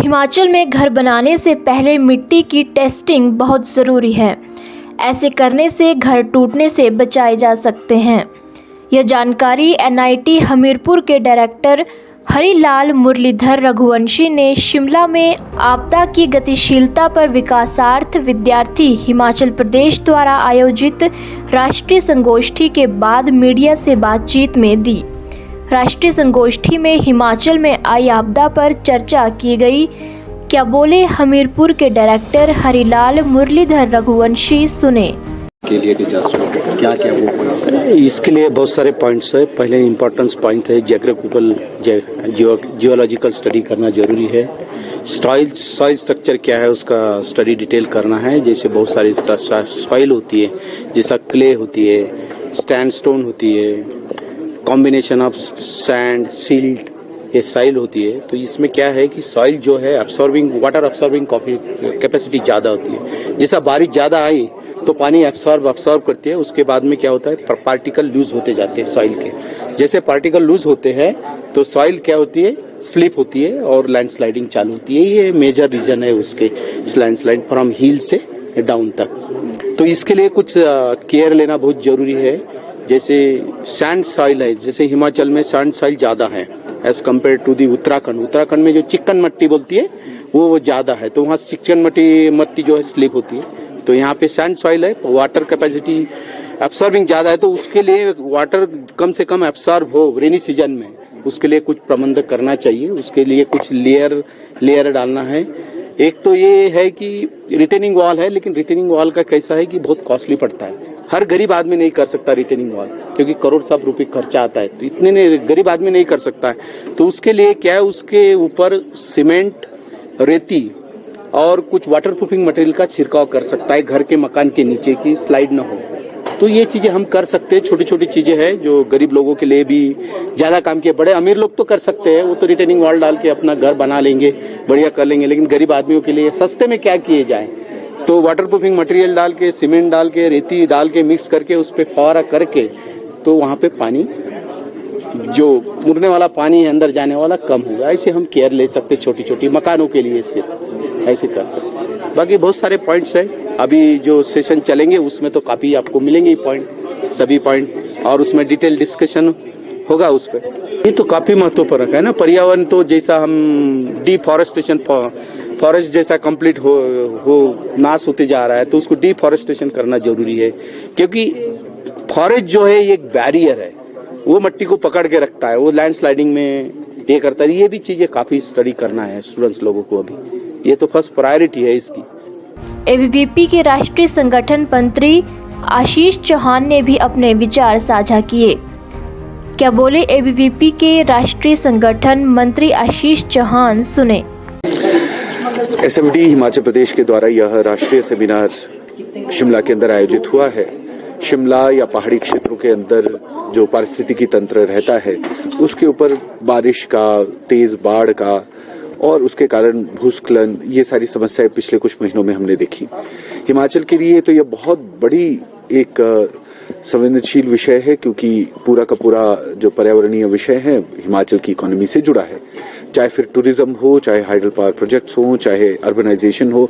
हिमाचल में घर बनाने से पहले मिट्टी की टेस्टिंग बहुत ज़रूरी है। ऐसे करने से घर टूटने से बचाए जा सकते हैं। यह जानकारी NIT हमीरपुर के डायरेक्टर हरिलाल मुरलीधर रघुवंशी ने शिमला में आपदा की गतिशीलता पर विकासार्थ विद्यार्थी हिमाचल प्रदेश द्वारा आयोजित राष्ट्रीय संगोष्ठी के बाद मीडिया से बातचीत में दी। राष्ट्रीय संगोष्ठी में हिमाचल में आई आपदा पर चर्चा की गई। क्या बोले हमीरपुर के डायरेक्टर हरिलाल मुरलीधर रघुवंशी, सुने। के लिए डिजास्टर क्या क्या वो पॉइंट्स हैं? इसके लिए बहुत सारे पॉइंट्स है। पहले इम्पोर्टेंस पॉइंट है जियोग्राफिकल जियोलॉजिकल स्टडी करना जरूरी है। सॉइल स्ट्रक्चर क्या है उसका स्टडी डिटेल करना है। जैसे बहुत सारी सॉइल होती है, जैसा क्ले होती है, स्टैंडस्टोन होती है, कॉम्बिनेशन ऑफ सैंड सिल्ट, ये सॉइल होती है। तो इसमें क्या है कि सॉइल जो है वाटर अब्सॉर्बिंग कैपेसिटी ज़्यादा होती है। जैसा बारिश ज़्यादा आई तो पानी अब्सॉर्ब करती है। उसके बाद में क्या होता है, पार्टिकल लूज होते जाते हैं सॉइल के। जैसे पार्टिकल लूज होते हैं तो सॉइल क्या होती है, स्लिप होती है और लैंडस्लाइडिंग चालू होती है। ये मेजर रीजन है उसके लैंडस्लाइड फ्रॉम हिल से डाउन तक। तो इसके लिए कुछ केयर लेना बहुत जरूरी है। जैसे सैंड सॉइल है, जैसे हिमाचल में सैंड सॉइल ज्यादा है as compare to the Uttarakhand में जो चिकन मट्टी बोलती है वो ज्यादा है। तो वहाँ चिकन मट्टी जो है स्लिप होती है। तो यहाँ पे सैंड सॉइल है, वाटर कैपेसिटी एब्सॉर्बिंग ज्यादा है। तो उसके लिए वाटर कम से कम एब्सॉर्ब हो रेनी सीजन में, उसके लिए कुछ प्रबंध करना चाहिए। उसके लिए कुछ लेयर डालना है। एक तो ये है कि रिटेनिंग वॉल है, लेकिन रिटेनिंग वॉल का कैसा है कि बहुत कॉस्टली पड़ता है। हर गरीब आदमी नहीं कर सकता रिटेनिंग वॉल, क्योंकि करोड़ सब रुपए खर्चा आता है। तो इतने गरीब आदमी नहीं कर सकता है। तो उसके लिए क्या है, उसके ऊपर सीमेंट, रेती और कुछ वाटर प्रूफिंग मटेरियल का छिड़काव कर सकता है, घर के मकान के नीचे की स्लाइड न हो। तो ये चीजें हम कर सकते हैं। छोटी छोटी चीजें हैं जो गरीब लोगों के लिए भी ज्यादा काम किए। बड़े अमीर लोग तो कर सकते हैं, वो तो रिटेनिंग वॉल डाल के अपना घर बना लेंगे, बढ़िया कर लेंगे। लेकिन गरीब आदमियों के लिए सस्ते में क्या किए जाए, तो वाटर प्रूफिंग मटेरियल डाल के, सीमेंट डाल के, रेती डाल के मिक्स करके उस पर फवारा करके, तो वहां पे पानी जो मुड़ने वाला पानी है अंदर जाने वाला कम होगा। ऐसे हम केयर ले सकते, छोटी छोटी मकानों के लिए सिर्फ ऐसे कर सकते। बाकी बहुत सारे पॉइंट्स है। अभी जो सेशन चलेंगे उसमें तो काफी आपको मिलेंगे पॉइंट, सभी पॉइंट, और उसमें डिटेल डिस्कशन होगा उस पर। ये तो काफी महत्वपूर्ण है ना। पर्यावरण तो जैसा हम डिफॉरेस्टेशन, फॉरेस्ट जैसा कंप्लीट हो नाश होते जा रहा है, तो उसको डिफॉरेस्टेशन करना जरूरी है। क्योंकि फॉरेस्ट जो है एक बैरियर है, वो मिट्टी को पकड़ के रखता है, वो लैंडस्लाइडिंग में ये करता है। ये भी चीजें काफी स्टडी करना है स्टूडेंट्स लोगों को। अभी ये तो फर्स्ट प्रायोरिटी है इसकी। ABVP के राष्ट्रीय संगठन मंत्री आशीष चौहान ने भी अपने विचार साझा किए। क्या बोले ABVP के राष्ट्रीय संगठन मंत्री आशीष चौहान, सुने। SFD हिमाचल प्रदेश के द्वारा यह राष्ट्रीय सेमिनार शिमला के अंदर आयोजित हुआ है। शिमला या पहाड़ी क्षेत्रों के अंदर जो पारिस्थितिकी तंत्र रहता है उसके ऊपर बारिश का, तेज बाढ़ का और उसके कारण भूस्खलन, ये सारी समस्याएं पिछले कुछ महीनों में हमने देखी। हिमाचल के लिए तो यह बहुत बड़ी एक संवेदनशील विषय है, क्योंकि पूरा का पूरा जो पर्यावरणीय विषय है हिमाचल की इकोनॉमी से जुड़ा है। चाहे फिर टूरिज्म हो, चाहे हाइडल पावर प्रोजेक्ट्स हो, चाहे अर्बनाइजेशन हो।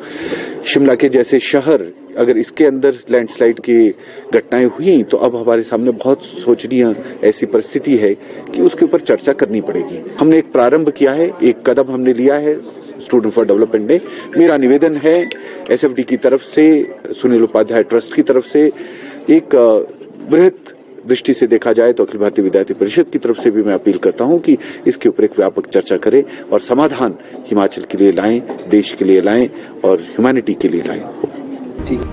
शिमला के जैसे शहर, अगर इसके अंदर लैंडस्लाइड की घटनाएं हुई तो अब हमारे सामने बहुत सोचनीय ऐसी परिस्थिति है कि उसके ऊपर चर्चा करनी पड़ेगी। हमने एक प्रारंभ किया है, एक कदम हमने लिया है स्टूडेंट फॉर डेवलपमेंट डे। मेरा निवेदन है SFD की तरफ से, सुनील उपाध्याय ट्रस्ट की तरफ से, एक बृहत दृष्टि से देखा जाए तो अखिल भारतीय विद्यार्थी परिषद की तरफ से भी मैं अपील करता हूं कि इसके ऊपर एक व्यापक चर्चा करें और समाधान हिमाचल के लिए लाएं, देश के लिए लाएं और ह्यूमैनिटी के लिए लाएं।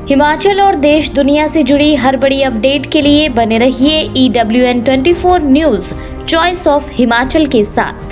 हिमाचल और देश दुनिया से जुड़ी हर बड़ी अपडेट के लिए बने रहिए EWN24 news, choice of Himachal के साथ।